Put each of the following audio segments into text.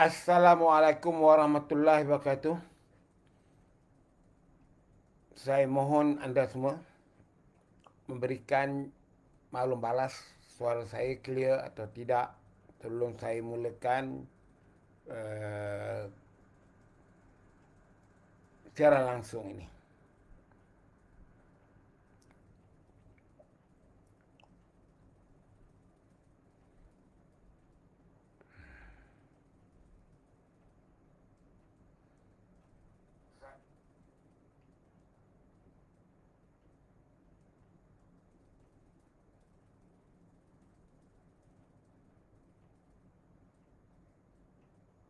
Assalamualaikum warahmatullahi wabarakatuh. Saya mohon anda semua memberikan maklum balas suara saya clear atau tidak. Tolong saya mulakan uh, secara langsung ini.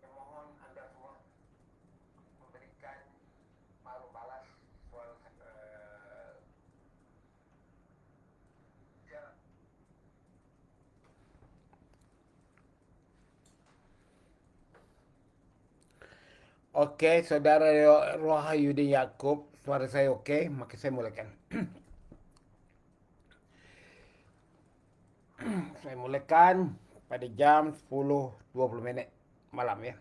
Saya mohon anda semua memberikan maklum balas suara secara. Okey, saudara Rohayudin Yaakob, suara saya okey, maka saya mulakan. Saya mulakan pada jam 10.20 malam ya.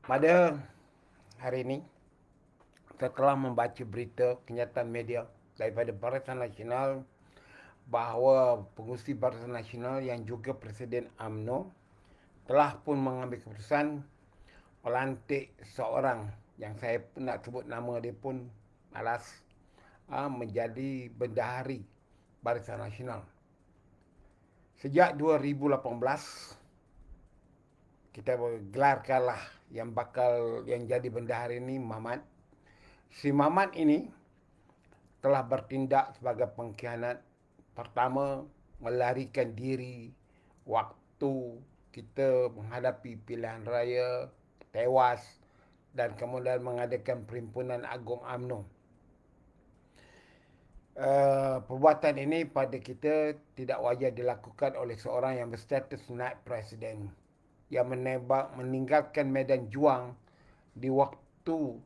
Pada hari ini, saya telah membaca berita kenyataan media daripada Barisan Nasional bahawa pengurusi Barisan Nasional yang juga Presiden UMNO telah pun mengambil keputusan melantik seorang yang saya nak sebut nama dia pun malas menjadi bendahari Barisan Nasional. Sejak 2018 kita gelarkanlah yang jadi bendahari ini Mamat. Si Mamat ini telah bertindak sebagai pengkhianat. Pertama, melarikan diri waktu kita menghadapi pilihan raya, tewas dan kemudian mengadakan Perhimpunan Agung UMNO. Perbuatan ini pada kita tidak wajar dilakukan oleh seorang yang berstatus naib presiden yang meninggalkan medan juang di waktu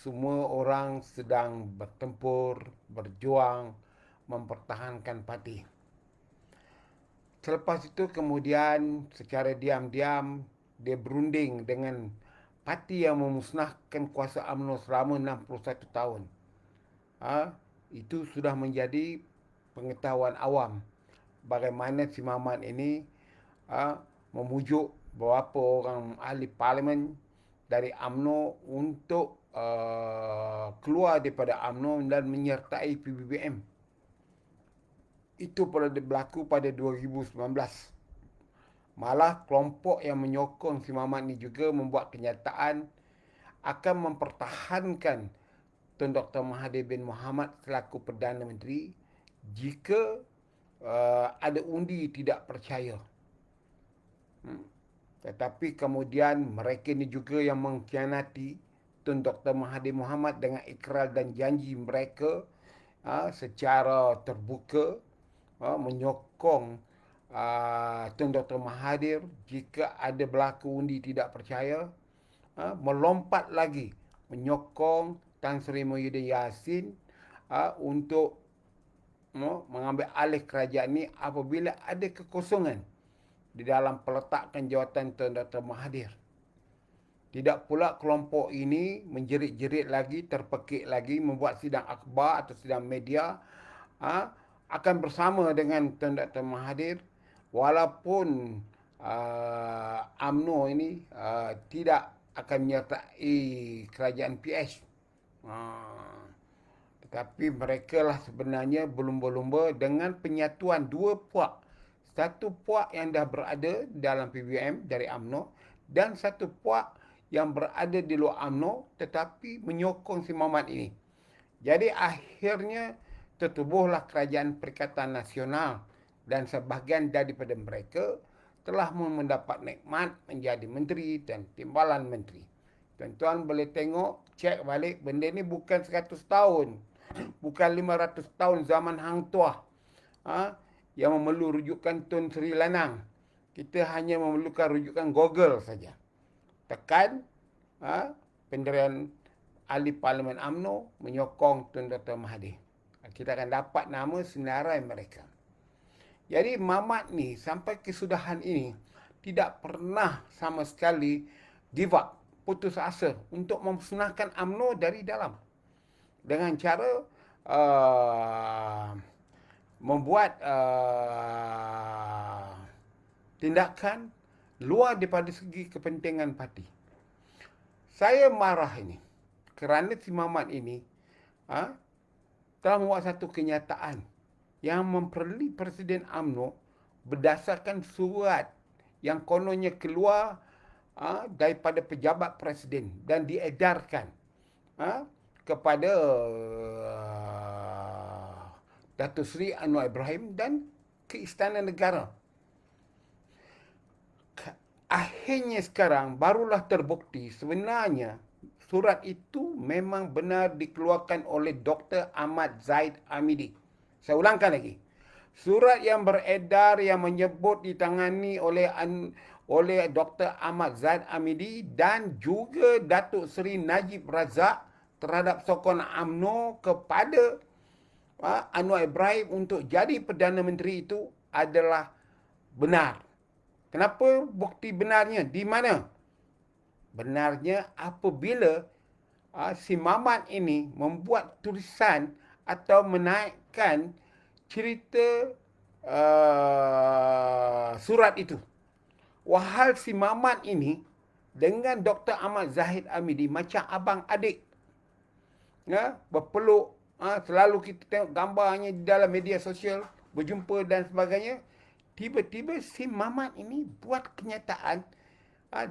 semua orang sedang bertempur, berjuang, mempertahankan parti. Selepas itu kemudian secara diam-diam dia berunding dengan parti yang memusnahkan kuasa UMNO selama 61 tahun. Itu sudah menjadi pengetahuan awam bagaimana si Mamat ini memujuk beberapa orang ahli parlimen dari UMNO untuk keluar daripada UMNO dan menyertai PBBM. Itu berlaku pada 2019. Malah kelompok yang menyokong si Mamat ni juga membuat kenyataan akan mempertahankan Tun Dr. Mahathir bin Mohamad selaku Perdana Menteri jika ada undi tidak percaya. Tetapi kemudian mereka ini juga yang mengkhianati Tun Dr. Mahathir Mohamad dengan ikrar dan janji mereka secara terbuka menyokong Tun Dr. Mahathir jika ada berlaku undi tidak percaya, melompat lagi menyokong Tan Sri Muhyiddin Yassin untuk mengambil alih kerajaan ini apabila ada kekosongan di dalam peletakan jawatan Tun Dr. Mahathir. Tidak pula kelompok ini menjerit-jerit lagi, terpekik lagi, membuat sidang akhbar atau sidang media akan bersama dengan Tun Dr. Mahathir walaupun UMNO ini tidak akan menyertai kerajaan PS. Tetapi mereka lah sebenarnya berlumba-lumba dengan penyatuan dua puak. Satu puak yang dah berada dalam PBM dari UMNO dan satu puak yang berada di luar UMNO tetapi menyokong si Mamat ini. Jadi akhirnya tertubuhlah Kerajaan Perikatan Nasional dan sebahagian daripada mereka telah mendapat nikmat menjadi menteri dan timbalan menteri. Tuan-tuan boleh tengok, cek balik, benda ni bukan 100 tahun. Bukan 500 tahun zaman Hang Tuah. Yang memerlu rujukan Tun Sri Lanang. Kita hanya memerlukan rujukan Google saja. Tekan pendirian ahli Parlimen UMNO menyokong Tun Dr. Mahathir. Kita akan dapat nama senarai mereka. Jadi Mamat ni sampai kesudahan ini tidak pernah sama sekali give up, putus asa untuk memusnahkan UMNO dari dalam. Dengan cara uh, membuat tindakan luar daripada segi kepentingan parti. Saya marah ini kerana si Mamat ini telah membuat satu kenyataan yang memperli Presiden UMNO berdasarkan surat yang kononnya keluar daripada pejabat Presiden dan diedarkan kepada Datuk Seri Anwar Ibrahim dan ke Istana Negara. Akhirnya sekarang barulah terbukti sebenarnya surat itu memang benar dikeluarkan oleh Dr. Ahmad Zaid Amidi. Saya ulangkan lagi. Surat yang beredar yang menyebut ditangani oleh Dr. Ahmad Zaid Amidi dan juga Datuk Seri Najib Razak terhadap sokongan UMNO kepada Anwar Ibrahim untuk jadi Perdana Menteri itu adalah benar. Kenapa bukti benarnya? Di mana? Benarnya apabila si Mamat ini membuat tulisan atau menaikkan cerita surat itu. Wahal si Mamat ini dengan Dr. Ahmad Zahid Amidi macam abang adik. Berpeluk, selalu kita tengok gambarnya di dalam media sosial, berjumpa dan sebagainya. Tiba-tiba si Mamat ini buat kenyataan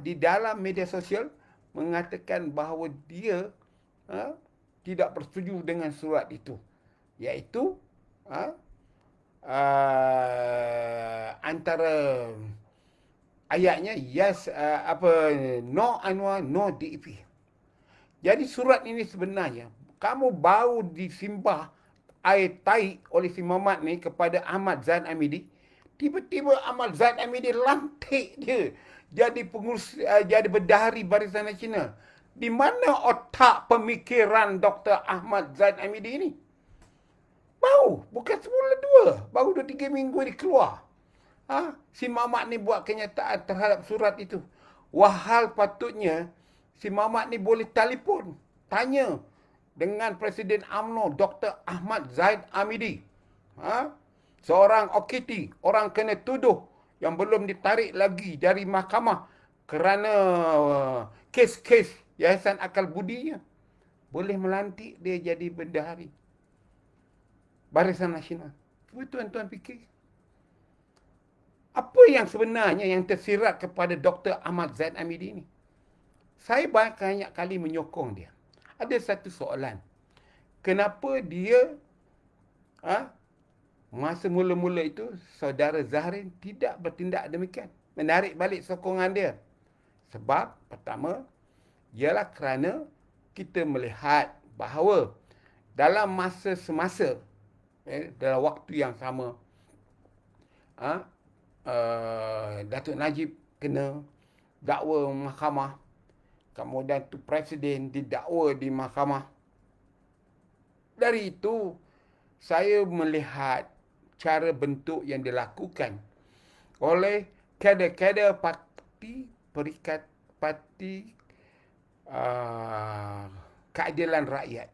di dalam media sosial mengatakan bahawa dia tidak bersetuju dengan surat itu. Iaitu antara ayatnya yes no Anwar no DAP. Jadi surat ini sebenarnya kamu baru disimbah air tai oleh si Mamat ni kepada Ahmad Zaid Amidi. Tiba-tiba Ahmad Zaid Amidi lantik dia jadi pengurus, jadi bendahari Barisan Nasional. Di mana otak pemikiran Dr. Ahmad Zaid Amidi ini? Baru, bukan semula dua. Baru 2-3 minggu dia keluar. Si Mamat ni buat kenyataan terhadap surat itu. Wahal patutnya si Mamat ni boleh telefon, tanya dengan Presiden UMNO Dr. Ahmad Zaid Amidi. Seorang OKT, orang kena tuduh yang belum ditarik lagi dari mahkamah kerana kes-kes Yayasan Akal Budinya. Boleh melantik dia jadi bendahari Barisan Nasional. Cuba tuan-tuan fikir. Apa yang sebenarnya yang tersirat kepada Dr. Ahmad Zaid Amidi ini? Saya banyak kali menyokong dia. Ada satu soalan. Kenapa dia masa mula-mula itu saudara Zahrin tidak bertindak demikian, menarik balik sokongan dia? Sebab pertama ialah kerana kita melihat bahawa dalam masa semasa dalam waktu yang sama Datuk Najib kena dakwa mahkamah, kemudian tu Presiden didakwa di mahkamah. Dari itu saya melihat cara bentuk yang dilakukan oleh kader-kader parti Perikat Parti Keadilan Rakyat.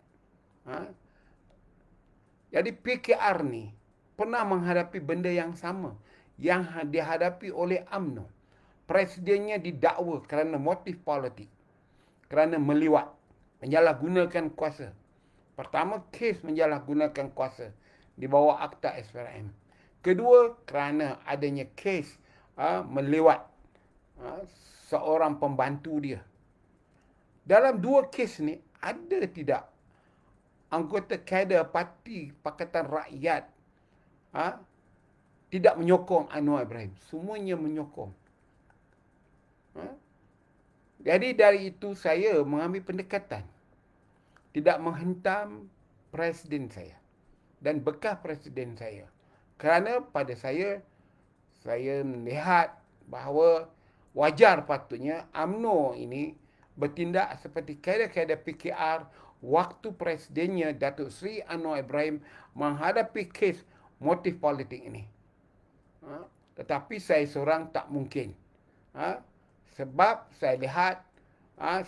Jadi PKR ni pernah menghadapi benda yang sama yang dihadapi oleh UMNO. Presidennya didakwa kerana motif politik, kerana meliwat, menyalahgunakan kuasa. Pertama, kes menyalahgunakan kuasa di bawah Akta SPRM. Kedua, kerana adanya kes melewat seorang pembantu dia. Dalam dua kes ni, ada tidak anggota kader parti Pakatan Rakyat tidak menyokong Anwar Ibrahim? Semuanya menyokong. Jadi dari itu saya mengambil pendekatan tidak menghentam presiden saya dan bekas presiden saya. Kerana pada saya melihat bahawa wajar patutnya UMNO ini bertindak seperti kader-kader PKR waktu presidennya Datuk Seri Anwar Ibrahim menghadapi kes motif politik ini. Tetapi saya seorang tak mungkin. Sebab saya lihat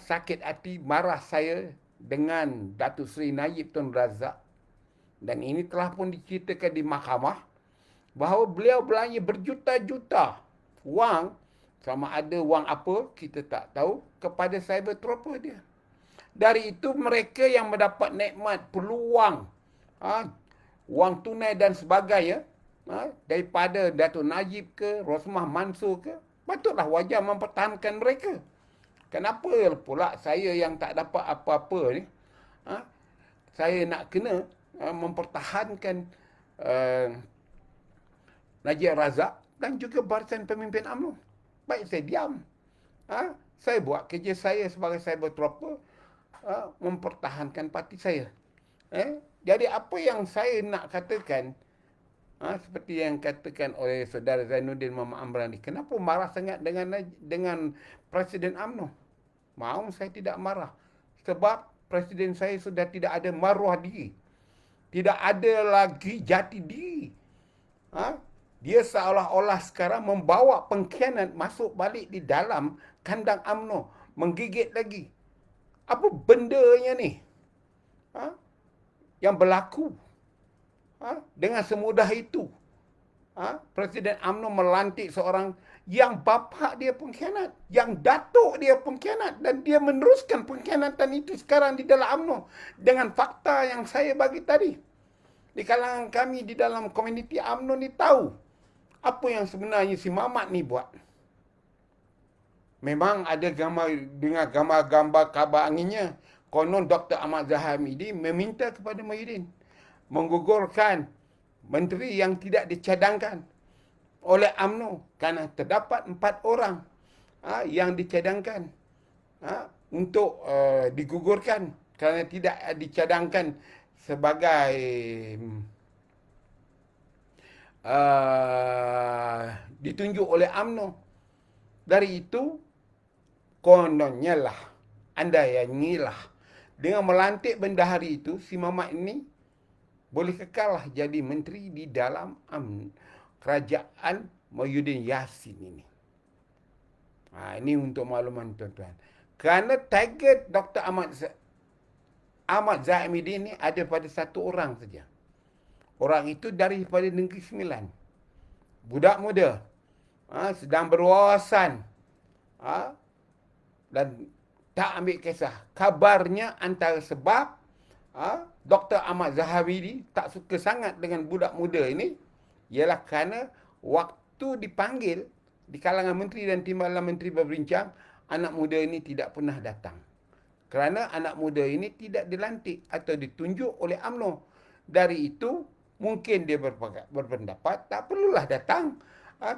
sakit hati marah saya dengan Datuk Seri Najib Tun Razak. Dan ini telah pun diceritakan di mahkamah bahawa beliau belanja berjuta-juta wang, sama ada wang apa kita tak tahu, kepada cyber trooper dia. Dari itu mereka yang mendapat nikmat peluang wang tunai dan sebagainya daripada Datuk Najib ke Rosmah Mansur ke, patutlah wajar mempertahankan mereka. Kenapa pula saya yang tak dapat apa-apa ni, saya nak kena mempertahankan Najib Razak dan juga Barisan Pemimpin UMNO? Baik saya diam. Saya buat kerja saya sebagai cyber trooper, mempertahankan parti saya. Jadi apa yang saya nak katakan, seperti yang katakan oleh saudara Zainuddin Muhammad Amrani, kenapa marah sangat dengan Presiden UMNO? Mahu saya tidak marah. Sebab Presiden saya sudah tidak ada maruah diri. Tidak ada lagi jati diri. Dia seolah-olah sekarang membawa pengkhianat masuk balik di dalam kandang UMNO. Menggigit lagi. Apa bendanya ni? Yang berlaku. Dengan semudah itu. Presiden UMNO melantik seorang yang bapa dia pengkhianat, yang datuk dia pengkhianat, dan dia meneruskan pengkhianatan itu sekarang di dalam UMNO dengan fakta yang saya bagi tadi. Di kalangan kami di dalam komuniti UMNO ni tahu apa yang sebenarnya si Mamat ni buat. Memang ada gambar dengan gambar-gambar kabar anginnya. Konon Dr. Ahmad Zahar Hamidi meminta kepada Muhyiddin menggugurkan menteri yang tidak dicadangkan oleh UMNO kerana terdapat 4 orang yang dicadangkan untuk digugurkan kerana tidak dicadangkan sebagai ditunjuk oleh UMNO. Dari itu kononnya lah, andainya lah, dengan melantik bendahari itu, si Mamat ini boleh kekal lah jadi menteri di dalam kerajaan Muhyiddin Yassin ini. Ini untuk makluman tuan-tuan. Kerana target Dr. Ahmad Zahid Hamidi ini ada pada satu orang saja. Orang itu daripada Negeri Sembilan. Budak muda. Sedang berwawasan. Dan tak ambil kisah. Kabarnya antara sebab Dr. Ahmad Zahid Hamidi tak suka sangat dengan budak muda ini ialah kerana waktu dipanggil di kalangan menteri dan timbalan menteri berbincang, anak muda ini tidak pernah datang. Kerana anak muda ini tidak dilantik atau ditunjuk oleh UMNO. Dari itu, mungkin dia berpendapat tak perlulah datang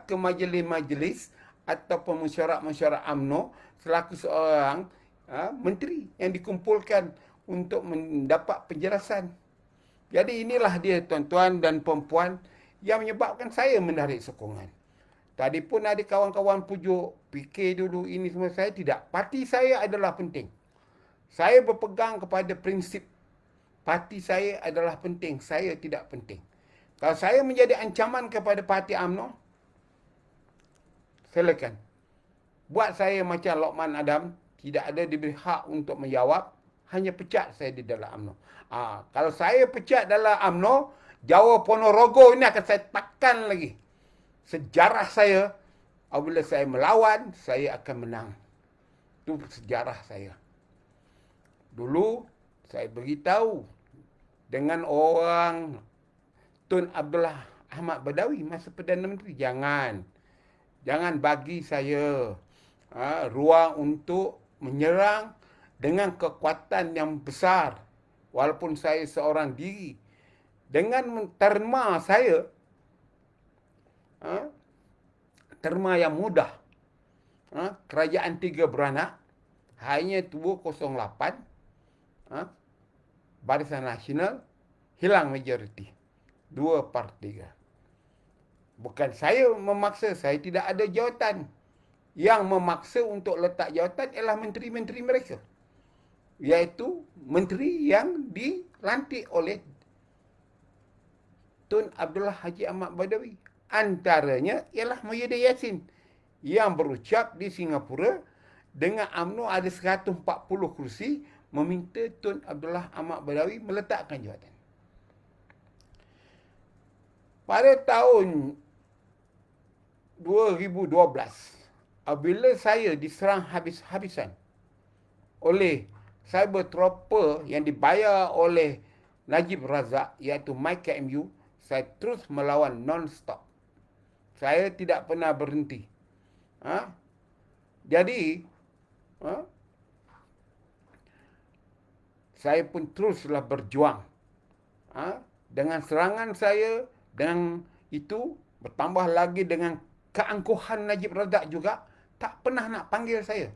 ke majlis-majlis ataupun mesyuarat-mesyuarat UMNO selaku seorang menteri yang dikumpulkan untuk mendapat penjelasan. Jadi inilah dia tuan-tuan dan puan-puan yang menyebabkan saya menarik sokongan. Tadi pun ada kawan-kawan pujuk, fikir dulu ini semua, saya tidak. Parti saya adalah penting. Saya berpegang kepada prinsip parti saya adalah penting, saya tidak penting. Kalau saya menjadi ancaman kepada parti UMNO, silakan. Buat saya macam Lokman Adam, tidak ada diberi hak untuk menjawab, hanya pecat saya di dalam UMNO. Kalau saya pecat dalam UMNO, Jawa Ponorogo ini akan saya takkan lagi. Sejarah saya, apabila saya melawan, saya akan menang. Itu sejarah saya. Dulu, saya beritahu dengan orang Tun Abdullah Ahmad Badawi, masa Perdana Menteri, jangan bagi saya ruang untuk menyerang dengan kekuatan yang besar. Walaupun saya seorang diri. Dengan terma saya, terma yang mudah, kerajaan 3 beranak, hanya 208, Barisan Nasional hilang majoriti. 2/3. Bukan saya memaksa, saya tidak ada jawatan. Yang memaksa untuk letak jawatan ialah menteri-menteri mereka. Iaitu menteri yang dilantik oleh Tun Abdullah Haji Ahmad Badawi. Antaranya ialah Muhyiddin Yassin yang berucap di Singapura dengan UMNO ada 140 kursi meminta Tun Abdullah Ahmad Badawi meletakkan jawatan. Pada tahun 2012, apabila saya diserang habis-habisan oleh cyber trooper yang dibayar oleh Najib Razak iaitu Mike KMU, saya terus melawan non-stop. Saya tidak pernah berhenti. Jadi, saya pun teruslah berjuang. Dengan serangan saya, dengan itu bertambah lagi dengan keangkuhan Najib Razak juga, tak pernah nak panggil saya.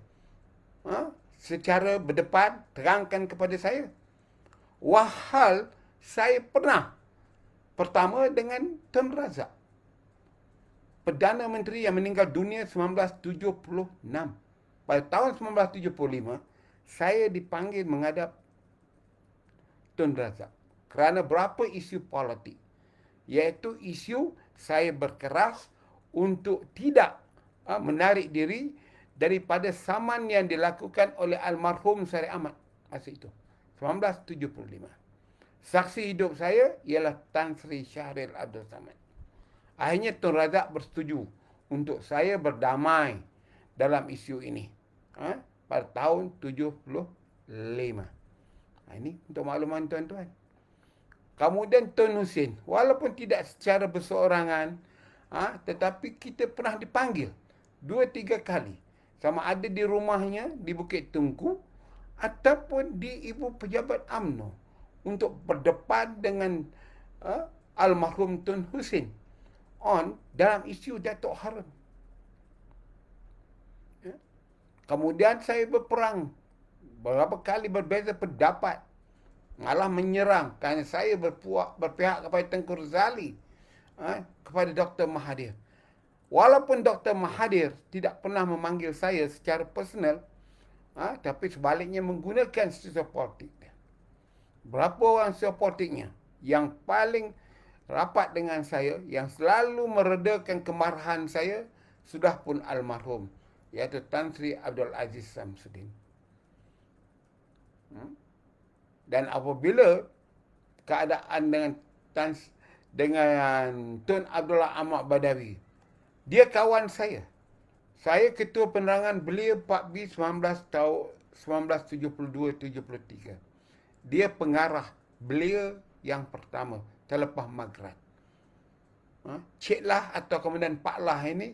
Secara berdepan, terangkan kepada saya. Wahal saya pernah pertama dengan Tun Razak, Perdana Menteri yang meninggal dunia 1976. Pada tahun 1975, saya dipanggil menghadap Tun Razak kerana berapa isu politik, iaitu isu saya berkeras untuk tidak menarik diri daripada saman yang dilakukan oleh almarhum Sari Ahmad masa itu, 1975. Saksi hidup saya ialah Tan Sri Syahril Abdul Samad. Akhirnya Tun Razak bersetuju untuk saya berdamai dalam isu ini pada tahun 75. Ini untuk makluman tuan-tuan. Kemudian Tun Hussein, walaupun tidak secara berseorangan, tetapi kita pernah dipanggil 2-3 kali. Sama ada di rumahnya di Bukit Tungku ataupun di ibu pejabat UMNO untuk berdepan dengan almarhum Tun Hussein dalam isu Datuk Harun. Kemudian saya berperang beberapa kali berbeza pendapat, malah menyerang kerana saya berpihak kepada Tengku Razali, kepada Dr. Mahathir. Walaupun Dr. Mahathir tidak pernah memanggil saya secara personal, tapi sebaliknya menggunakan sosial politik. Berapa orang sosial politiknya yang paling rapat dengan saya, yang selalu meredakan kemarahan saya, sudah pun almarhum, iaitu Tan Sri Abdul Aziz Samsudin. Dan apabila keadaan dengan Tun Abdullah Ahmad Badawi, dia kawan saya. Saya ketua penerangan beliau 4B 1972-73. Dia pengarah beliau yang pertama selepas Maghrad. Cik Lah atau kemudian Pak Lah ini,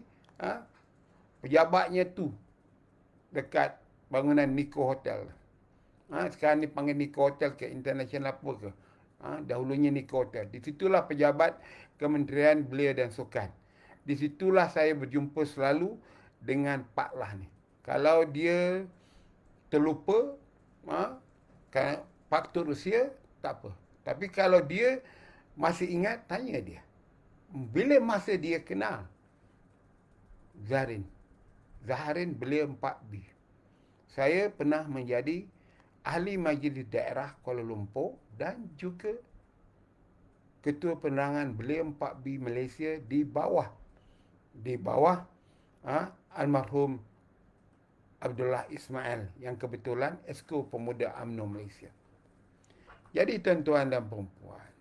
pejabatnya tu dekat bangunan Nico Hotel. Sekarang ni panggil Nico Hotel ke International apa ke. Dahulunya Nico Hotel. Di situlah pejabat Kementerian Belia dan Sukan. Di situlah saya berjumpa selalu dengan Pak Lah ni. Kalau dia terlupa, faktor usia, tak apa. Tapi kalau dia masih ingat, tanya dia. Bila masa dia kenal Zaharin beliau 4B. Saya pernah menjadi ahli majlis daerah Kuala Lumpur dan juga ketua penerangan beliau 4B Malaysia di bawah almarhum Abdullah Ismail yang kebetulan Esko Pemuda UMNO Malaysia. Jadi tuan-tuan dan perempuan,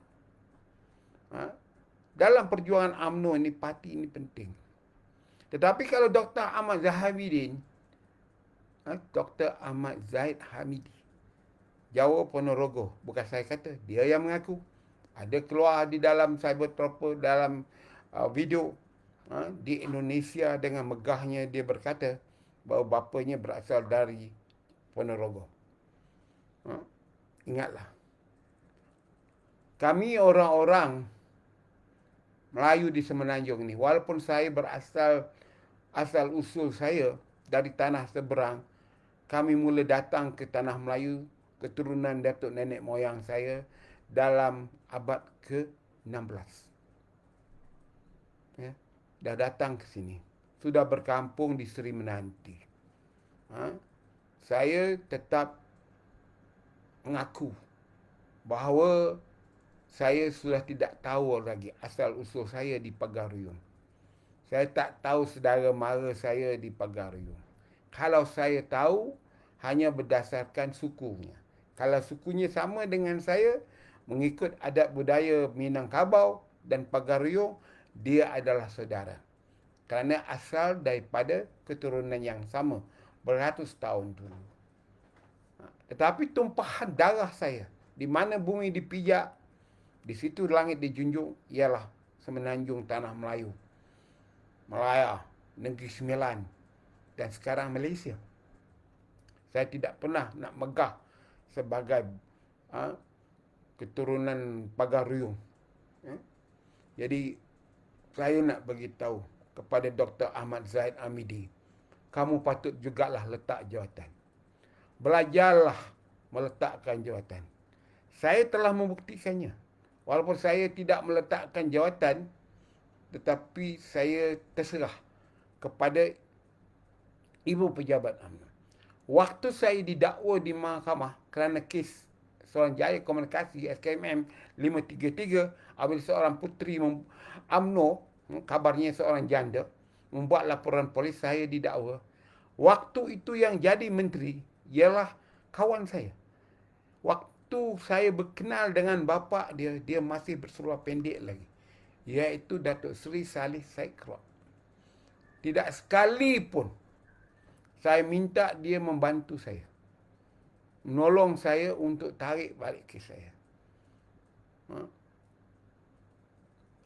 dalam perjuangan UMNO ini, parti ini penting. Tetapi kalau Dr. Ahmad Zahabidin, Dr. Ahmad Zahid Hamidi, Jawa Ponorogo, bukan saya kata, dia yang mengaku. Ada keluar di dalam cyber trooper, dalam video di Indonesia dengan megahnya dia berkata bahawa bapanya berasal dari Ponorogo. Ingatlah, kami orang-orang Melayu di Semenanjung ni, walaupun saya asal usul saya dari tanah seberang, kami mula datang ke tanah Melayu, keturunan datuk nenek moyang saya dalam abad ke-16. Dah datang ke sini. Sudah berkampung di Seri Menanti. Saya tetap mengaku bahawa saya sudah tidak tahu lagi asal usul saya di Pagaruyung. Saya tak tahu saudara mara saya di Pagar Ruyung. Kalau saya tahu, hanya berdasarkan sukunya. Kalau sukunya sama dengan saya, mengikut adat budaya Minangkabau dan Pagar Ruyung, dia adalah saudara. Kerana asal daripada keturunan yang sama beratus tahun dulu. Tetapi tumpahan darah saya, di mana bumi dipijak, di situ langit dijunjung, ialah semenanjung tanah Melayu. Melaya, Negeri Sembilan, dan sekarang Malaysia. Saya tidak pernah nak megah sebagai keturunan Pagar Ruyung. Jadi, saya nak beritahu kepada Dr. Ahmad Zahid Amidi, kamu patut jugalah letak jawatan. Belajarlah meletakkan jawatan. Saya telah membuktikannya. Walaupun saya tidak meletakkan jawatan, tetapi saya terserah kepada ibu pejabat UMNO. Waktu saya didakwa di mahkamah kerana kes Suruhanjaya Komunikasi SKMM 533, apabila seorang puteri UMNO, kabarnya seorang janda, membuat laporan polis, saya didakwa. Waktu itu yang jadi menteri ialah kawan saya. Waktu saya berkenal dengan bapa dia, dia masih berseluar pendek lagi, iaitu Datuk Seri Saleh Said Krob. Tidak sekali pun saya minta dia membantu saya, menolong saya untuk tarik balik kes saya.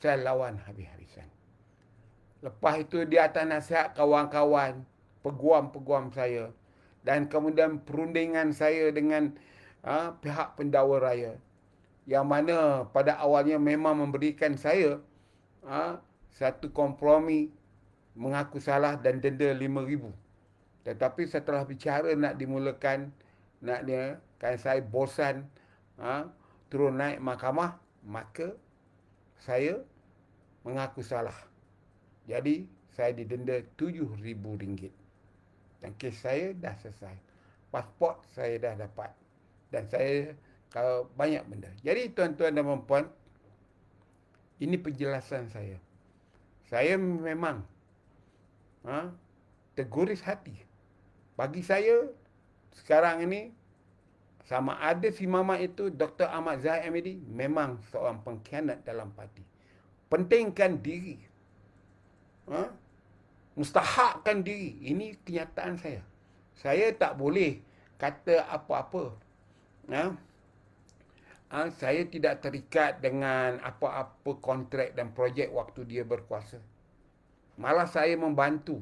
Saya lawan habis-habisan. Lepas itu di atas nasihat kawan-kawan, peguam-peguam saya, dan kemudian perundingan saya dengan pihak pendakwa raya, yang mana pada awalnya memang memberikan saya satu kompromi mengaku salah dan denda 5,000. Tetapi setelah bicara nak dimulakan, kan saya bosan turun naik mahkamah, maka saya mengaku salah. Jadi saya didenda RM7,000 dan kes saya dah selesai. Pasport saya dah dapat dan saya kalau banyak benda. Jadi tuan-tuan dan puan, ini penjelasan saya. Saya memang terguris hati. Bagi saya sekarang ini, sama ada si Mamat itu, Dr. Ahmad Zahid Amidi, memang seorang pengkhianat dalam parti. Pentingkan diri, mustahakkan diri. Ini kenyataan saya. Saya tak boleh kata apa-apa. Saya tidak terikat dengan apa-apa kontrak dan projek waktu dia berkuasa. Malah saya membantu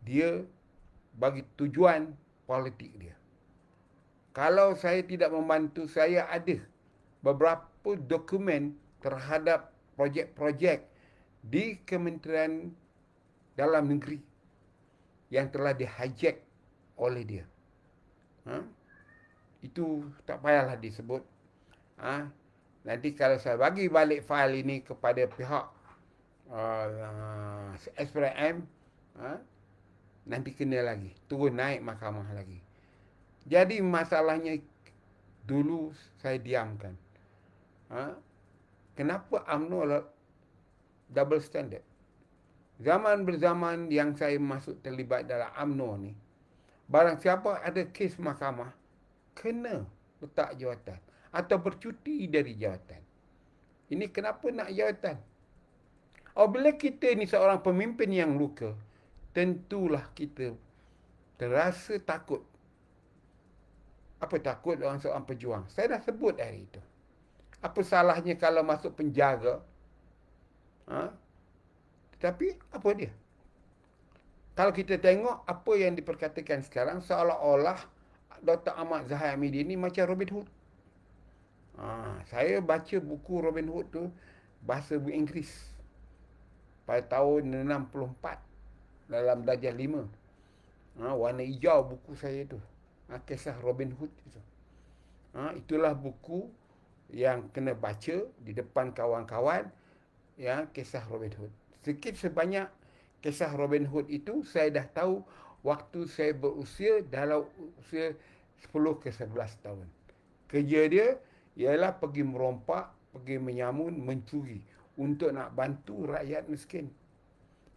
dia bagi tujuan politik dia. Kalau saya tidak membantu, saya ada beberapa dokumen terhadap projek-projek di Kementerian Dalam Negeri yang telah di-hijack oleh dia. Itu tak payahlah disebut. Nanti kalau saya bagi balik fail ini kepada pihak SPRM, nanti kena lagi, turun naik mahkamah lagi. Jadi masalahnya dulu saya diamkan. Kenapa UMNO double standard? Zaman berzaman yang saya masuk terlibat dalam UMNO ni, barang siapa ada kes mahkamah, kena letak jawatan atau bercuti dari jawatan. Ini kenapa nak jawatan? Bila kita ni seorang pemimpin yang luka, tentulah kita terasa takut. Apa takut orang seorang pejuang? Saya dah sebut hari itu. Apa salahnya kalau masuk penjara? Tetapi apa dia? Kalau kita tengok apa yang diperkatakan sekarang, seolah-olah Dr. Ahmad Zahid Amidi ni macam Robin Hood. Saya baca buku Robin Hood tu bahasa Inggeris pada tahun 64 dalam darjah 5. Warna hijau buku saya tu. Kisah Robin Hood itu. Itulah buku yang kena baca di depan kawan-kawan, kisah Robin Hood. Sedikit sebanyak kisah Robin Hood itu saya dah tahu waktu saya berusia dalam usia 10 ke 11 tahun. Kerja dia ialah pergi merompak, pergi menyamun, mencuri untuk nak bantu rakyat miskin.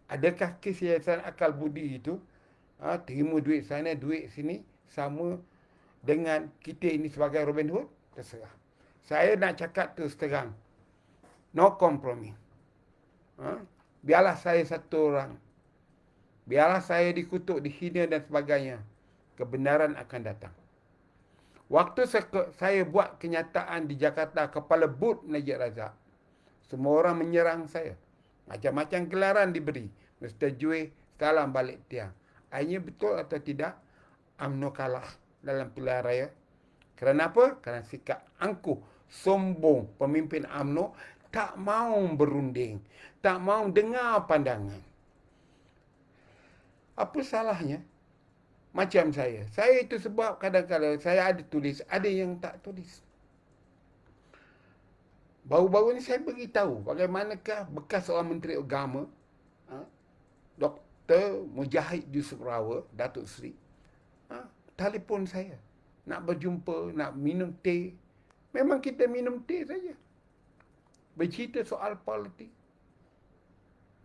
Adakah kesiasan akal budi itu terima duit sana, duit sini sama dengan kita ini sebagai Robin Hood? Terserah. Saya nak cakap terus terang. No compromise. Biarlah saya satu orang. Biarlah saya dikutuk, dihina dan sebagainya. Kebenaran akan datang. Waktu saya buat kenyataan di Jakarta, kepala booth Najib Razak, semua orang menyerang saya. Macam-macam gelaran diberi. Mr. Jue salam balik tiang. Akhirnya betul atau tidak, UMNO kalah dalam pilihan raya. Kerana apa? Kerana sikap angkuh, sombong pemimpin UMNO, tak mau berunding, tak mau dengar pandangan. Apa salahnya? Macam saya. Saya itu sebab kadang-kadang saya ada tulis, ada yang tak tulis. Baru-baru ni saya beritahu bagaimanakah bekas seorang Menteri Agama, Dr. Mujahid Yusuf Rawa, Datuk Seri, telefon saya. Nak berjumpa, nak minum teh. Memang kita minum teh saja. Bercerita soal politik.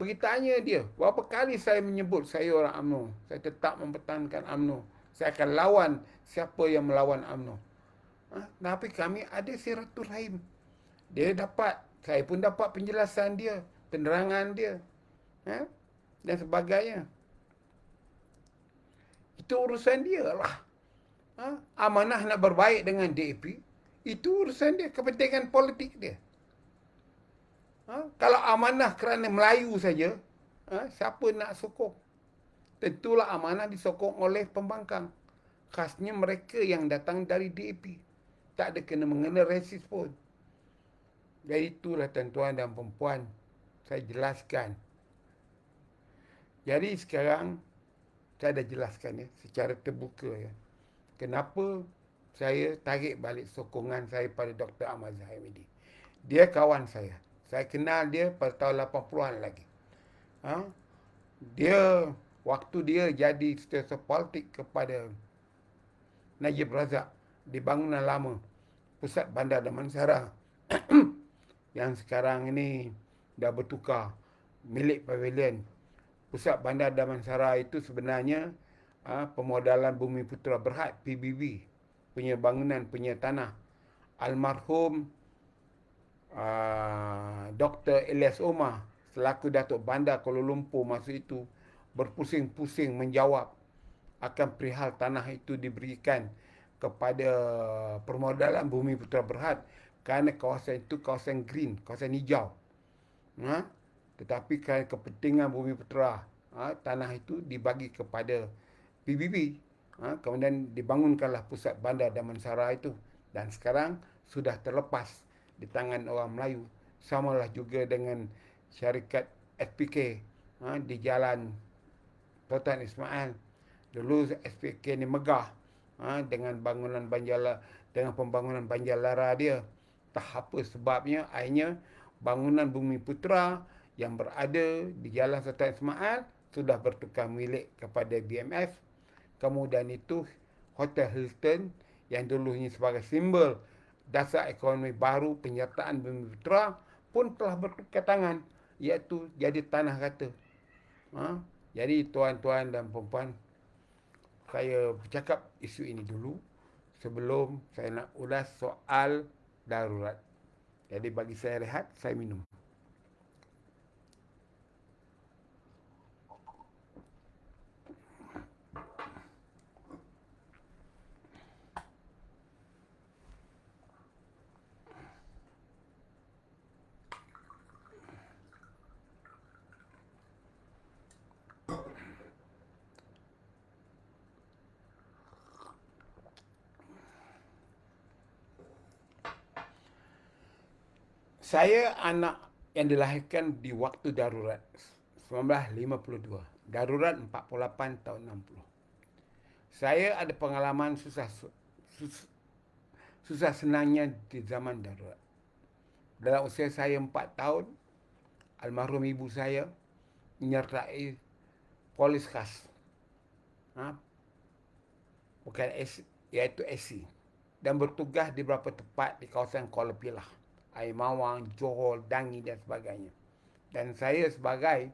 Pergi tanya dia, berapa kali saya menyebut saya orang UMNO. Saya tetap mempertahankan UMNO. Saya akan lawan siapa yang melawan UMNO. Tapi kami ada silaturahim. Dia dapat, saya pun dapat penjelasan dia, penerangan dia. Dan sebagainya. Itu urusan dia lah. Amanah nak berbaik dengan DAP, itu urusan dia, kepentingan politik dia. Kalau amanah kerana Melayu saja, siapa nak sokong? Tentulah amanah disokong oleh pembangkang. Khasnya mereka yang datang dari DAP. Tak ada kena-mengena rasis pun. Jadi itulah tuan-tuan dan perempuan, saya jelaskan. Jadi sekarang, saya dah jelaskan secara terbuka. Kenapa saya tarik balik sokongan saya pada Dr. Ahmad Zahid Hamidi. Dia kawan saya. Saya kenal dia pada tahun 80-an lagi. Waktu dia jadi setiausaha politik kepada Najib Razak di bangunan lama, Pusat Bandar Damansara, yang sekarang ini dah bertukar milik Pavilion. Pusat Bandar Damansara itu sebenarnya Pemodalan Bumi Putera Berhad, PBB, punya bangunan, punya tanah. Almarhum Dr. Ilyas Omar selaku Datuk Bandar Kuala Lumpur masa itu berpusing-pusing menjawab akan perihal tanah itu diberikan kepada Permodalan Bumi Putera Berhad kerana kawasan itu kawasan green, kawasan hijau. Tetapi kerana kepentingan Bumi Putera, tanah itu dibagi kepada PBB. Kemudian dibangunkanlah Pusat Bandar Damansara itu. Dan sekarang sudah terlepas di tangan orang Melayu. Samalah juga dengan syarikat SPK di Jalan Sultan Ismail. Dulu SPK ni megah dengan bangunan Banjarlara, dengan pembangunan Banjarlara dia. Tak apa sebabnya, akhirnya bangunan Bumi Putera yang berada di Jalan Sultan Ismail sudah bertukar milik kepada BMF. Kemudian itu Hotel Hilton yang dulunya sebagai simbol dasar ekonomi baru penyertaan Bumi Putera pun telah bertukar tangan, iaitu jadi tanah kata. Jadi tuan-tuan dan puan-puan, saya bercakap isu ini dulu sebelum saya nak ulas soal darurat. Jadi bagi saya rehat, saya minum. Saya anak yang dilahirkan di waktu darurat 1952. Darurat 48 tahun 60. Saya ada pengalaman susah senangnya di zaman darurat. Dalam usia saya 4 tahun, almarhum ibu saya menyertai polis khas. Bukan SC, iaitu SC. Dan bertugas di beberapa tempat di kawasan Kuala Pilah. Air Mawang, Johor, Dangi dan sebagainya. Dan saya sebagai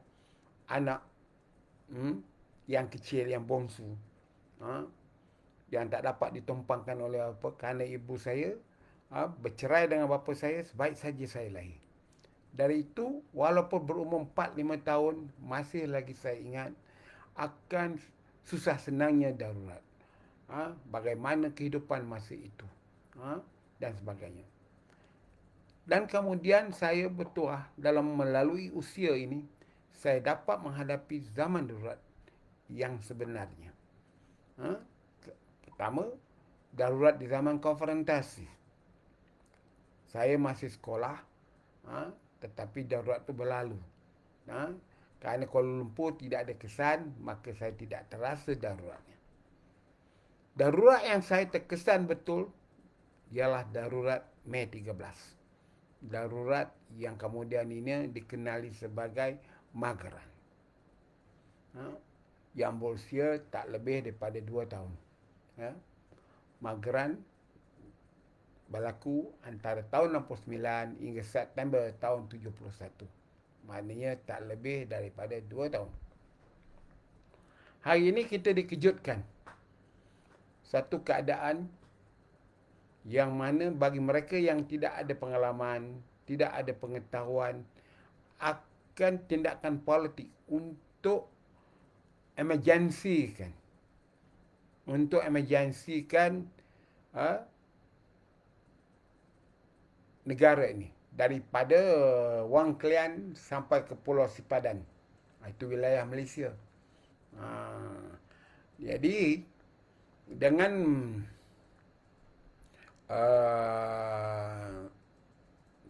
anak yang kecil, yang bongsu, yang tak dapat ditumpangkan oleh apa, kerana ibu saya bercerai dengan bapa saya, sebaik saja saya lahir. Dari itu, walaupun berumur 4-5 tahun, masih lagi saya ingat akan susah senangnya darurat. Bagaimana kehidupan masa itu. Dan sebagainya. Dan kemudian saya bertuah dalam melalui usia ini, saya dapat menghadapi zaman darurat yang sebenarnya. Pertama, darurat di zaman konfrontasi. Saya masih sekolah, tetapi darurat itu berlalu. Kerana Kuala Lumpur tidak ada kesan, maka saya tidak terasa daruratnya. Darurat yang saya terkesan betul ialah darurat Mei 13. Darurat yang kemudian ini dikenali sebagai Mageran. Yang berusia tak lebih daripada 2 tahun. Mageran berlaku antara tahun 69 hingga September tahun 71. Maknanya tak lebih daripada 2 tahun. Hari ini kita dikejutkan. Satu keadaan yang mana bagi mereka yang tidak ada pengalaman, tidak ada pengetahuan akan tindakan politik untuk emergensikan negara ini daripada Wang Kelian sampai ke Pulau Sipadan. Itu wilayah Malaysia. Jadi dengan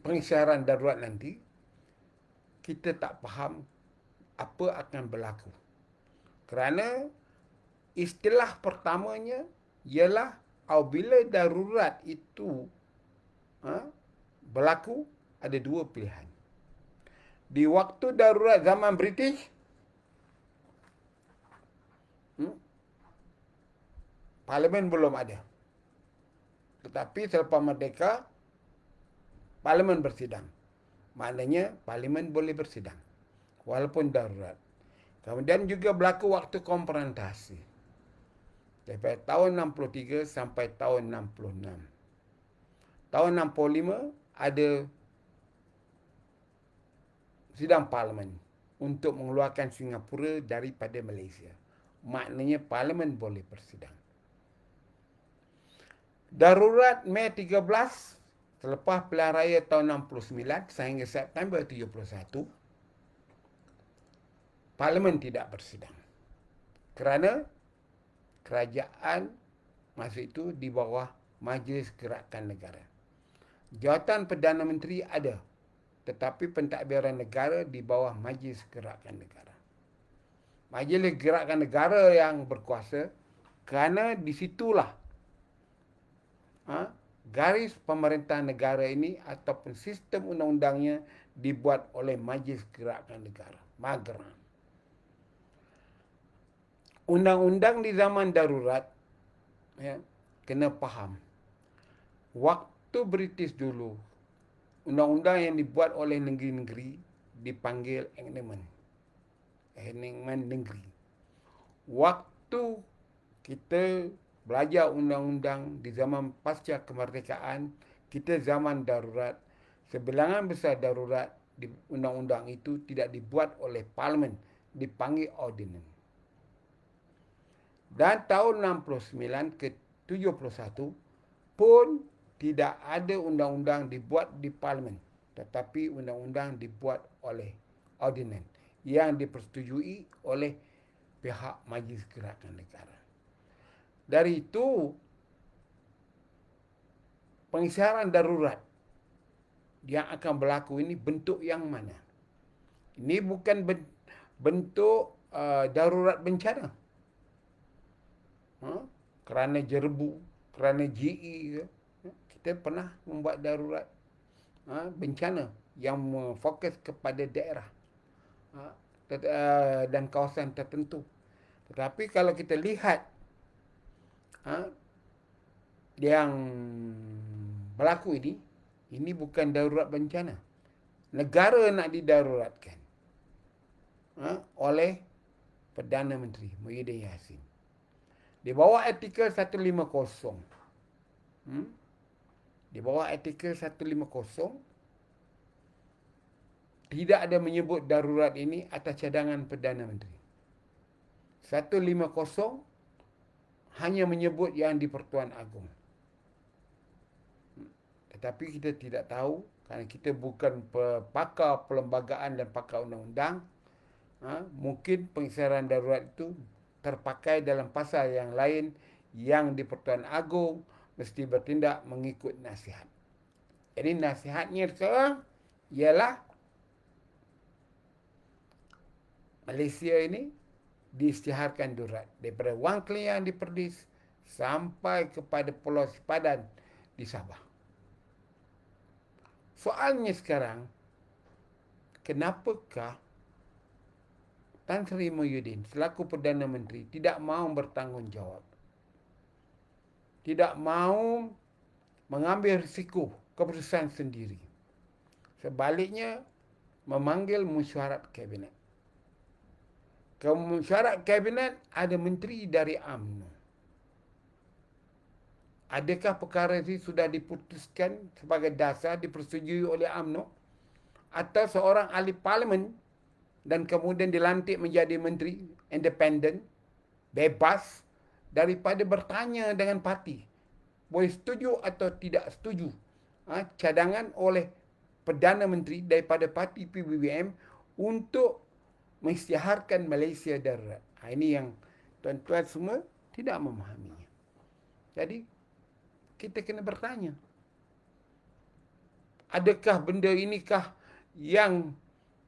pengisyarahan darurat nanti, kita tak faham apa akan berlaku. Kerana istilah pertamanya ialah apabila darurat itu berlaku, ada dua pilihan. Di waktu darurat zaman British, parlimen belum ada. Tetapi selepas merdeka, parlimen bersidang. Maknanya parlimen boleh bersidang walaupun darurat. Kemudian juga berlaku waktu konfrontasi. Daripada tahun 63 sampai tahun 66. Tahun 65 ada sidang parlimen untuk mengeluarkan Singapura daripada Malaysia. Maknanya parlimen boleh bersidang. Darurat Mei 13 selepas pilihan raya tahun 69 sehingga September 71, parlimen tidak bersidang. Kerana kerajaan masa itu di bawah Majlis Gerakan Negara. Jawatan Perdana Menteri ada, tetapi pentadbiran negara di bawah Majlis Gerakan Negara. Majlis Gerakan Negara yang berkuasa kerana di situlah garis pemerintahan negara ini ataupun sistem undang-undangnya dibuat oleh Majlis Gerakan Negara, Mageran. Undang-undang di zaman darurat, kena faham. Waktu British dulu, undang-undang yang dibuat oleh negeri-negeri dipanggil Enactment. Enactment negeri. Waktu kita belajar undang-undang di zaman pasca kemerdekaan, kita zaman darurat, sebilangan besar darurat di undang-undang itu tidak dibuat oleh parlimen, dipanggil ordinance. Dan tahun 69 ke 71 pun tidak ada undang-undang dibuat di parlimen, tetapi undang-undang dibuat oleh ordinance yang dipersetujui oleh pihak Majlis Gerakan Negara. Dari itu, pengisyarahan darurat yang akan berlaku ini bentuk yang mana? Ini bukan bentuk darurat bencana. Kerana jerbu, kerana GE, kita pernah membuat darurat bencana yang fokus kepada daerah dan kawasan tertentu. Tetapi kalau kita lihat yang berlaku ini, Ini bukan darurat bencana. Negara nak didaruratkan oleh Perdana Menteri Muhyiddin Yassin. Di bawah artikel 150. Di bawah artikel 150 tidak ada menyebut darurat ini atas cadangan Perdana Menteri. 150 hanya menyebut yang di Pertuan Agong. Tetapi kita tidak tahu kerana kita bukan pakar perlembagaan dan pakar undang-undang. Mungkin pengesaran darurat itu terpakai dalam pasal yang lain yang di Pertuan Agong mesti bertindak mengikut nasihat. Jadi nasihatnya sekarang ialah Malaysia ini diisytiharkan darurat daripada Wang Keliang di Perlis sampai kepada Pulau Sipadan di Sabah. Soalnya sekarang, kenapakah Tan Sri Muhyiddin selaku Perdana Menteri tidak mahu bertanggungjawab? Tidak mahu mengambil risiko keputusan sendiri. Sebaliknya, memanggil mesyuarat kabinet. Ke mesyuarat kabinet ada menteri dari UMNO. Adakah perkara ini sudah diputuskan sebagai dasar dipersetujui oleh UMNO? Atau seorang ahli parlimen dan kemudian dilantik menjadi menteri independen, bebas daripada bertanya dengan parti. Boleh setuju atau tidak setuju cadangan oleh Perdana Menteri daripada parti PBBM untuk mengisytiharkan Malaysia darurat. Ini yang tuan-tuan semua tidak memahaminya. Jadi, kita kena bertanya. Adakah benda inikah yang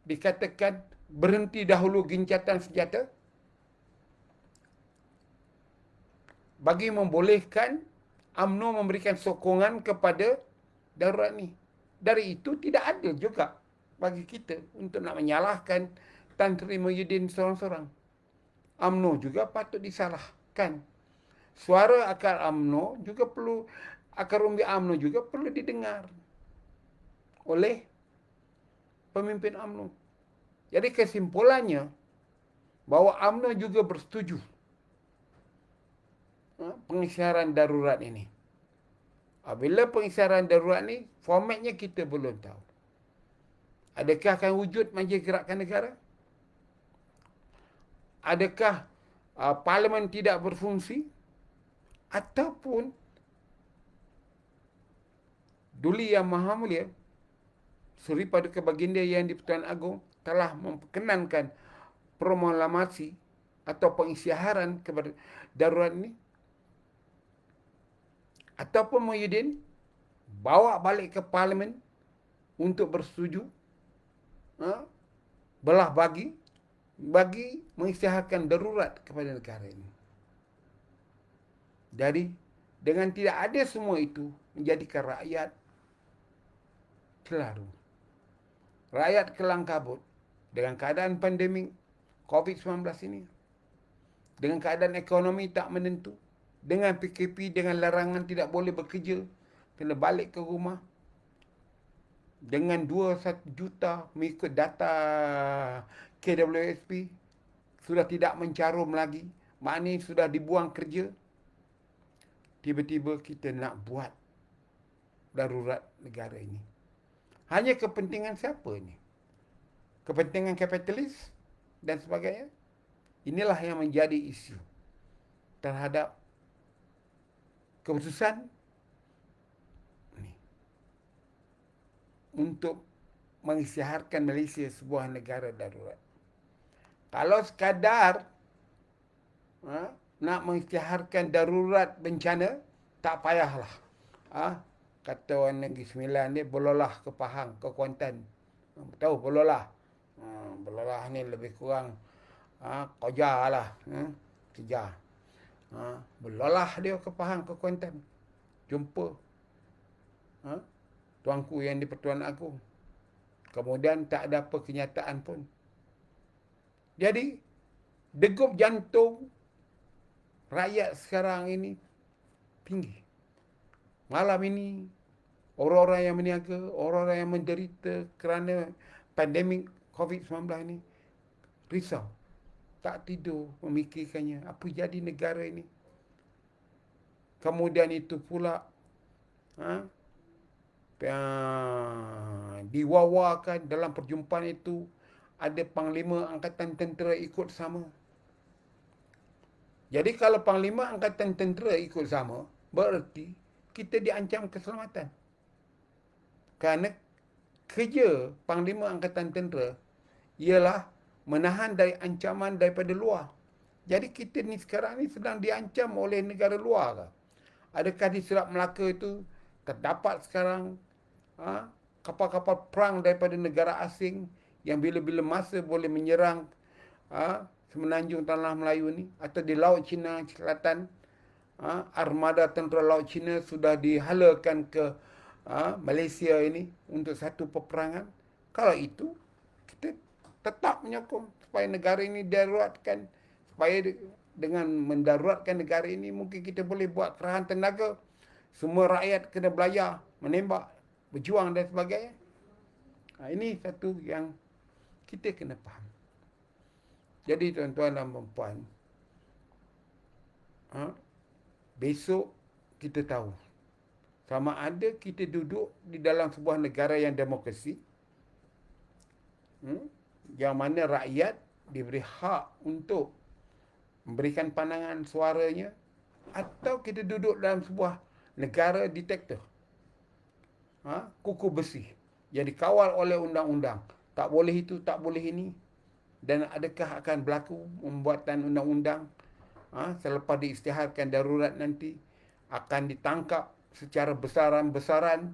dikatakan berhenti dahulu gencatan senjata? Bagi membolehkan UMNO memberikan sokongan kepada darurat ni. Dari itu tidak adil juga bagi kita untuk nak menyalahkan Tan Sri Muhyiddin seorang-seorang. UMNO juga patut disalahkan. Suara akar UMNO juga perlu, akar umbi UMNO juga perlu didengar oleh pemimpin UMNO. Jadi kesimpulannya bahawa UMNO juga bersetuju pengisytiharan darurat ini. Bila pengisytiharan darurat ini, formatnya kita belum tahu. Adakah akan wujud Majlis Gerakan Negara? Adakah Parlimen tidak berfungsi? Ataupun Duli Yang Maha Mulia Seri Paduka Baginda yang di Pertuan Agong telah memperkenankan proklamasi atau pengisytiharan kepada darurat ini, ataupun Muhyiddin bawa balik ke Parlimen untuk bersetuju belah bagi mengisytiharkan darurat kepada negara ini. Jadi, dengan tidak ada semua itu, menjadikan rakyat celaru. Rakyat kelang kabut dengan keadaan pandemik COVID-19 ini. Dengan keadaan ekonomi tak menentu. Dengan PKP, dengan larangan tidak boleh bekerja. Kena balik ke rumah. Dengan 21 juta mengikut data KWSP. Sudah tidak mencarum lagi. Maknanya sudah dibuang kerja. Tiba-tiba kita nak buat darurat negara ini. Hanya kepentingan siapa ini? Kepentingan kapitalis dan sebagainya. Inilah yang menjadi isu terhadap keputusan ini untuk mengisytiharkan Malaysia sebuah negara darurat. Kalau sekadar nak mengisytiharkan darurat bencana, tak payahlah. Kata orang Negeri Sembilan ni, bololah ke Pahang, ke Kuantan. Tahu bololah? Bololah ni lebih kurang koja lah. Kejar. Bololah dia ke Pahang, ke Kuantan. Jumpa tuanku yang di Pertuan Agong. Kemudian tak ada apa kenyataan pun. Jadi, degup jantung rakyat sekarang ini tinggi. Malam ini, orang-orang yang meniaga, orang-orang yang menderita kerana pandemik COVID-19 ni risau, tak tidur memikirkannya apa jadi negara ini. Kemudian itu pula ha, diwawakan dalam perjumpaan itu ada Panglima Angkatan Tentera ikut sama. Jadi kalau Panglima Angkatan Tentera ikut sama, berarti kita diancam keselamatan. Kerana kerja Panglima Angkatan Tentera ialah menahan dari ancaman daripada luar. Jadi kita ni sekarang ni sedang diancam oleh negara luar ke? Adakah di Selat Melaka itu terdapat sekarang kapal-kapal perang daripada negara asing yang bila-bila masa boleh menyerang semenanjung Tanah Melayu ni, atau di Laut Cina Selatan, armada tentera Laut Cina sudah dihalakan ke Malaysia ini untuk satu peperangan. Kalau itu, kita tetap menyokong supaya negara ini daruratkan, supaya dengan mendaruratkan negara ini mungkin kita boleh buat kerahan tenaga, semua rakyat kena belayar, menembak, berjuang dan sebagainya. Ini satu yang kita kena faham. Jadi tuan-tuan dan puan, besok kita tahu sama ada kita duduk di dalam sebuah negara yang demokrasi, yang mana rakyat diberi hak untuk memberikan pandangan suaranya, atau kita duduk dalam sebuah negara diktator, kuku besi, yang dikawal oleh undang-undang. Tak boleh itu, tak boleh ini. Dan adakah akan berlaku pembuatan undang-undang selepas diisytiharkan darurat nanti, akan ditangkap secara besaran-besaran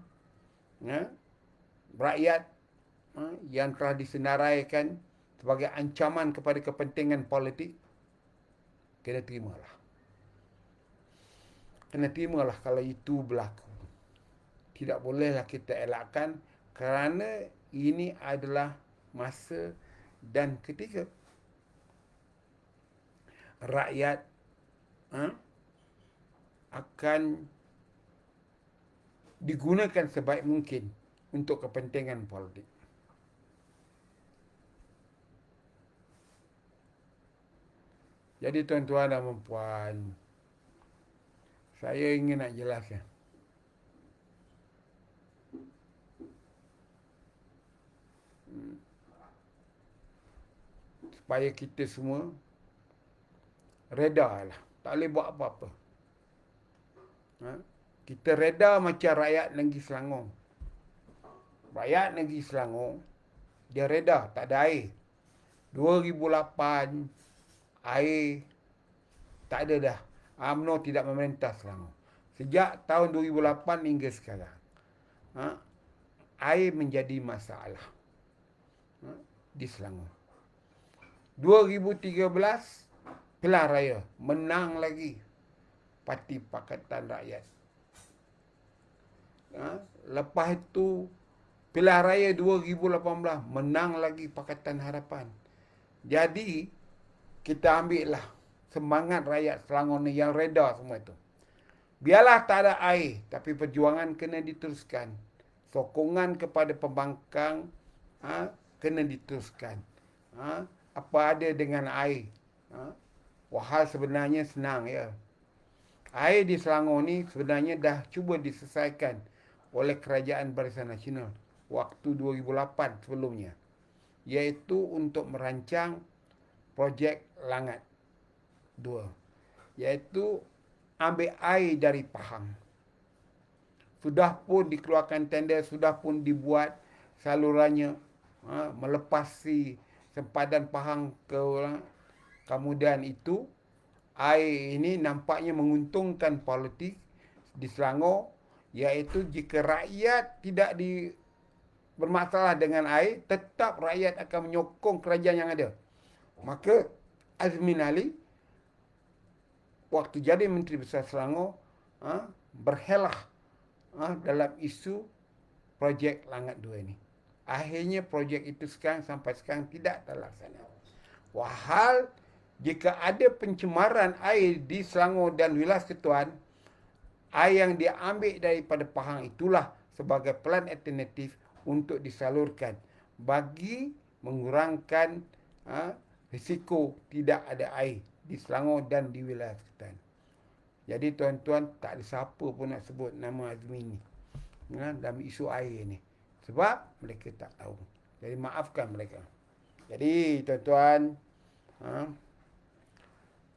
rakyat yang telah disenaraikan sebagai ancaman kepada kepentingan politik. Kena terimalah. Kena terimalah kalau itu berlaku. Tidak bolehlah kita elakkan, kerana ini adalah masa dan ketika rakyat akan digunakan sebaik mungkin untuk kepentingan politik. Jadi tuan-tuan dan puan, saya ingin nak jelaskan. Supaya kita semua reda lah. Tak boleh buat apa-apa. Kita reda macam rakyat negeri Selangor. Rakyat negeri Selangor, dia reda, tak ada air. 2008, air tak ada dah. UMNO tidak memerintah Selangor. Sejak tahun 2008 hingga sekarang, air menjadi masalah di Selangor. 2013, Pilihan Raya, menang lagi Parti Pakatan Rakyat. Lepas itu, Pilihan Raya 2018, menang lagi Pakatan Harapan. Jadi, kita ambil lah semangat rakyat Selangor ni yang reda semua itu. Biarlah tak ada air, tapi perjuangan kena diteruskan. Sokongan kepada pembangkang kena diteruskan. Apa ada dengan air? Wahal sebenarnya senang ya. Air di Selangor ni sebenarnya dah cuba diselesaikan oleh Kerajaan Barisan Nasional waktu 2008 sebelumnya. Iaitu untuk merancang projek Langat 2. Iaitu ambil air dari Pahang. Sudah pun dikeluarkan tender, sudah pun dibuat salurannya, melepasi sempadan Pahang ke orang. Kemudian itu, air ini nampaknya menguntungkan politik di Selangor, iaitu jika rakyat tidak bermasalah dengan air, tetap rakyat akan menyokong kerajaan yang ada. Maka Azmin Ali, waktu jadi Menteri Besar Selangor, berhelah dalam isu projek Langat 2 ini. Akhirnya projek itu sampai sekarang tidak terlaksana. Wahal jika ada pencemaran air di Selangor dan Wilayah Ketuan, air yang diambil daripada Pahang itulah sebagai pelan alternatif untuk disalurkan bagi mengurangkan risiko tidak ada air di Selangor dan di wilayah sekitar. Jadi tuan-tuan, tak ada siapa pun nak sebut nama Azmi ni dalam isu air ni. Sebab mereka tak tahu. Jadi maafkan mereka. Jadi tuan-tuan,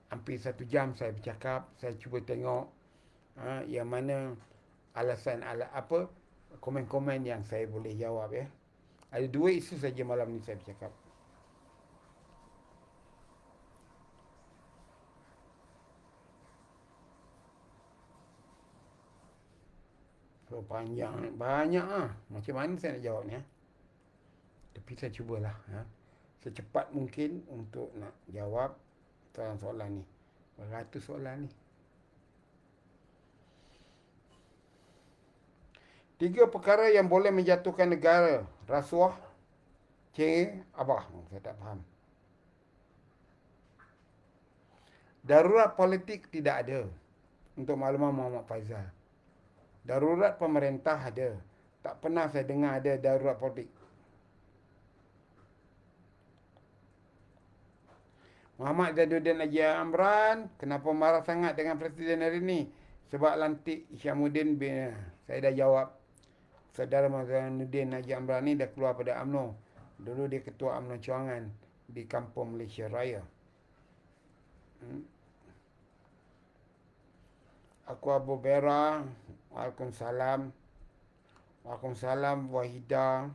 hampir 1 jam saya bercakap. Saya cuba tengok yang mana alasan apa komen-komen yang saya boleh jawab ya. Ada 2 isu saja malam ni saya bercakap. So panjang, banyak Macam mana saya nak jawab ni Tapi saya cubalah secepat mungkin untuk nak jawab soalan-soalan ni. Beratus soalan ni. 3 perkara yang boleh menjatuhkan negara. Rasuah, abah. Saya tak faham. Darurat politik tidak ada. Untuk makluman Muhammad Faizal. Darurat pemerintah ada. Tak pernah saya dengar ada darurat politik. Muhammad Zainuddin Haji Amran, kenapa marah sangat dengan Presiden hari ini? Sebab lantik Isyamuddin bin... Saya dah jawab. Saudara Muhammad Zainuddin Haji Amran ni dah keluar pada UMNO. Dulu dia ketua UMNO Cawangan di Kampung Malaysia Raya. Aku Abu Bera. Waalaikumsalam. Waalaikumsalam Wahidah.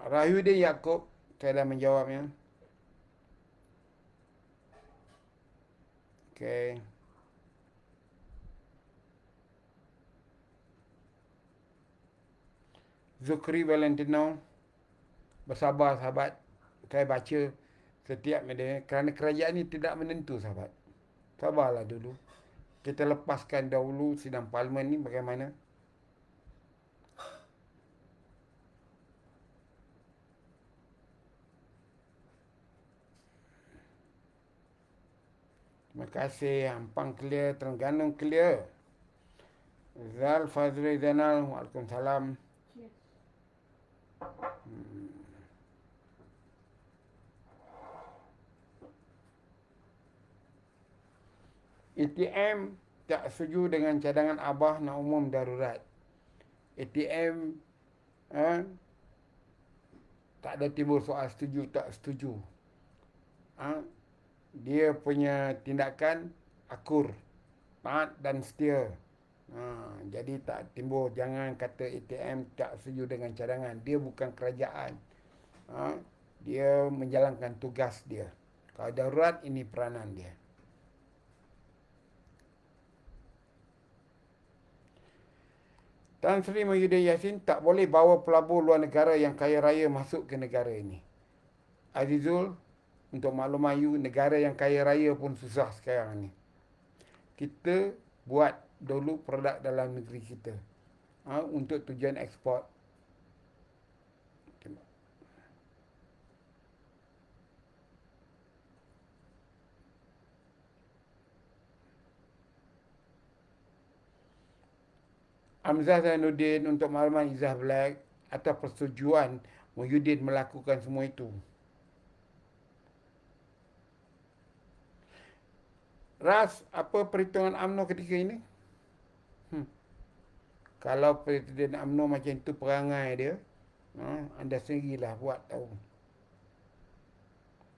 Rahyuddin Yaakob, saya dah menjawabnya. Okey. Zukri Valentino, bersabar sahabat. Saya baca setiap media kerana kerajaan ini tidak menentu sahabat. Sabarlah dulu. Kita lepaskan dahulu sidang parlimen ni bagaimana? Terima kasih. Ampang clear, Terengganu clear. Zal Fazli Zainal, Waalaikumsalam. ATM tak setuju dengan cadangan Abah nak umum darurat. ATM tak ada timbul soal setuju tak setuju. Dia punya tindakan akur, taat dan setia. Jadi tak timbul, jangan kata ATM tak setuju dengan cadangan. Dia bukan kerajaan. Dia menjalankan tugas dia. Kalau darurat, ini peranan dia. Tan Sri Muhyiddin Yassin tak boleh bawa pelabur luar negara yang kaya raya masuk ke negara ini. Azizul, untuk makluman you, negara yang kaya raya pun susah sekarang ni. Kita buat dulu produk dalam negeri kita untuk tujuan ekspor. Hamzah Zainuddin, untuk makluman Izzah Black, atas persetujuan Muhyiddin melakukan semua itu. Ras, apa perhitungan UMNO ketika ini? Kalau Presiden UMNO macam itu perangai dia, anda sendirilah buat tahu.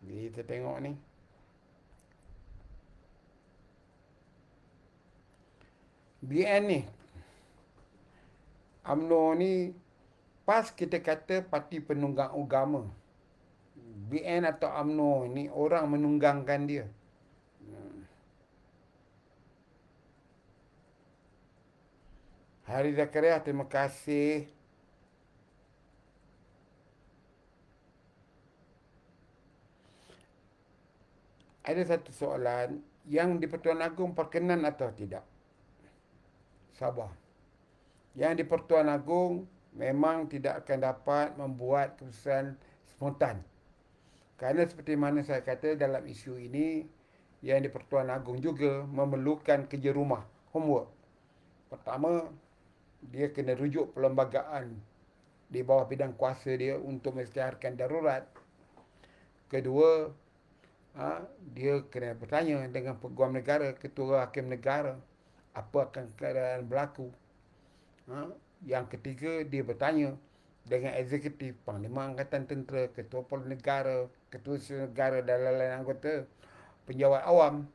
Jadi kita tengok ni. BN ni, UMNO ni, pas kita kata parti penunggang agama. BN atau UMNO ni orang menunggangkan dia. Hari Zakaria, terima kasih. Ada satu soalan, yang di Pertuan Agong perkenan atau tidak? Sabar. Yang di Pertuan Agong memang tidak akan dapat membuat keputusan spontan. Kerana seperti mana saya kata dalam isu ini, yang di-Pertuan Agong juga memerlukan kerja rumah, homework. Pertama, dia kena rujuk perlembagaan di bawah bidang kuasa dia untuk mengisytiharkan darurat. Kedua, dia kena bertanya dengan Peguam Negara, Ketua Hakim Negara, apa akan keadaan berlaku. Yang ketiga, dia bertanya dengan eksekutif, Panglima Angkatan Tentera, Ketua Polis Negara, Ketua Negara dan lain-lain anggota, penjawat awam.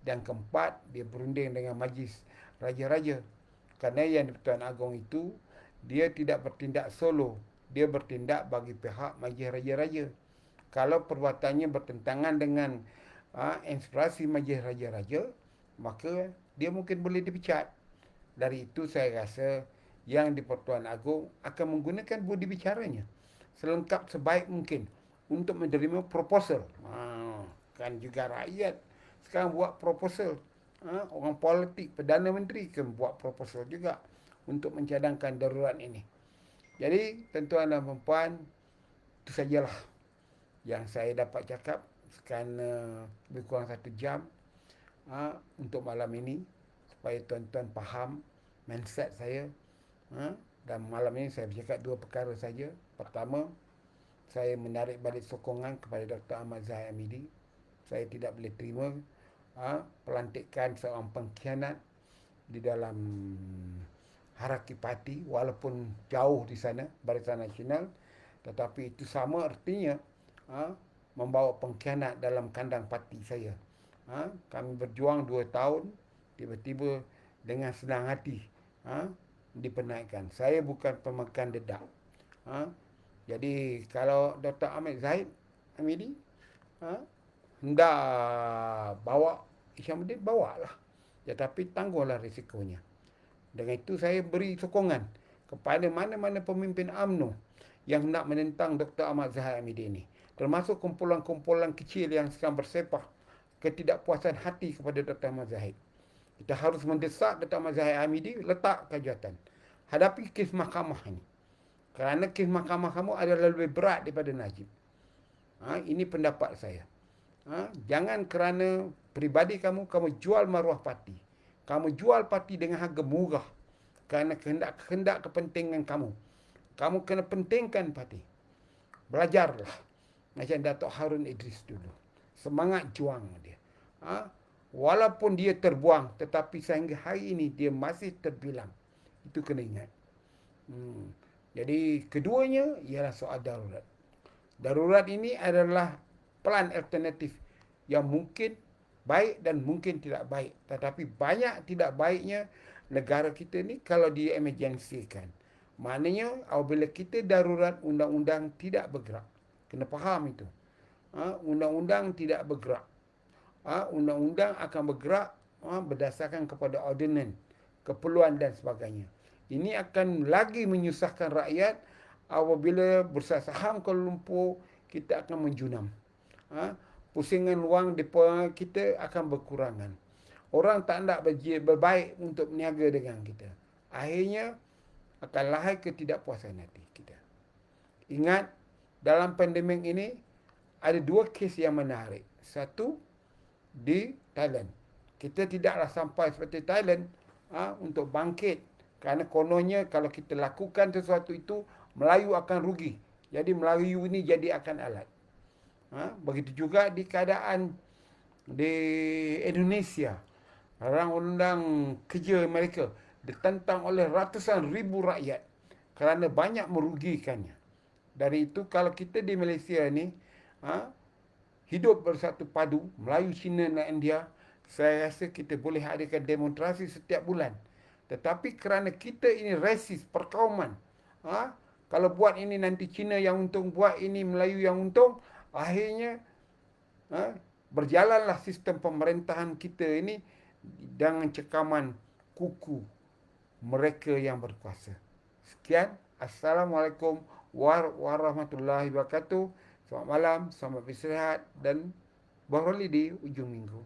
Dan keempat, dia berunding dengan Majlis Raja-Raja. Kerana yang di-Pertuan Agong itu, dia tidak bertindak solo. Dia bertindak bagi pihak Majlis Raja-Raja. Kalau perbuatannya bertentangan dengan inspirasi Majlis Raja-Raja, maka dia mungkin boleh dipecat. Dari itu saya rasa yang di-Pertuan Agong akan menggunakan budi bicaranya selengkap sebaik mungkin untuk menerima proposal. Kan juga rakyat sekarang buat proposal. Orang politik, Perdana Menteri kan buat proposal juga untuk mencadangkan darurat ini. Jadi, tuan-tuan dan puan, itu sajalah yang saya dapat cakap kerana lebih kurang 1 jam untuk malam ini, supaya tuan-tuan faham mindset saya. Dan malam ini saya bercakap 2 perkara saja. Pertama, saya menarik balik sokongan kepada Dr. Ahmad Zahid Hamidi. Saya tidak boleh terima pelantikan seorang pengkhianat di dalam hierarki parti, walaupun jauh di sana, Barisan Nasional, tetapi itu sama artinya membawa pengkhianat dalam kandang parti saya. Kami berjuang 2 tahun, tiba-tiba dengan senang hati dipenaikkan. Saya bukan pemakan dedak. Jadi kalau Dr. Ahmad Zahid Hamidi hendak bawa Isyamuddin, bawalah. Tetapi tangguhlah risikonya. Dengan itu saya beri sokongan kepada mana-mana pemimpin UMNO yang hendak menentang Dr. Ahmad Zahid Hamidi ini. Termasuk kumpulan-kumpulan kecil yang sedang bersepah ketidakpuasan hati kepada Dr. Ahmad Zahid. Kita harus mendesak Dr. Ahmad Zahid Hamidi letak kejahatan. Hadapi kes mahkamah ini. Kerana kes mahkamah kamu adalah lebih berat daripada Najib. Ini pendapat saya. Jangan kerana peribadi kamu jual maruah parti. Kamu jual parti dengan harga murah kerana kehendak kepentingan kamu. Kamu kena pentingkan parti. Belajarlah macam Datuk Harun Idris dulu. Semangat juang dia. Walaupun dia terbuang, tetapi sehingga hari ini dia masih terbilang. Itu kena ingat. Jadi keduanya ialah soal darurat. Darurat ini adalah plan alternatif yang mungkin baik dan mungkin tidak baik. Tetapi banyak tidak baiknya negara kita ni kalau diemergensikan. Maknanya apabila kita darurat, undang-undang tidak bergerak. Kena faham itu. Undang-undang tidak bergerak. Undang-undang akan bergerak berdasarkan kepada ordinan, keperluan dan sebagainya. Ini akan lagi menyusahkan rakyat apabila Bursa Saham Kuala Lumpur kita akan menjunam. Pusingan wang depa kita akan berkurangan. Orang tak nak berbaik untuk berniaga dengan kita. Akhirnya akan lahir ketidakpuasan hati kita. Ingat, dalam pandemik ini ada 2 kes yang menarik. Satu, di Thailand. Kita tidaklah sampai seperti Thailand untuk bangkit. Kerana kononnya kalau kita lakukan sesuatu itu, Melayu akan rugi. Jadi Melayu ini jadi akan alat. Begitu juga di keadaan di Indonesia. Undang-undang kerja mereka ditentang oleh ratusan ribu rakyat kerana banyak merugikannya. Dari itu kalau kita di Malaysia ni hidup bersatu padu, Melayu, Cina dan India, saya rasa kita boleh adakan demonstrasi setiap bulan. Tetapi kerana kita ini rasis, perkauman, kalau buat ini nanti Cina yang untung, buat ini Melayu yang untung, akhirnya berjalanlah sistem pemerintahan kita ini dengan cekaman kuku mereka yang berkuasa. Sekian. Assalamualaikum warahmatullahi wabarakatuh. Selamat malam, selamat beristirahat dan berholiday ujung minggu.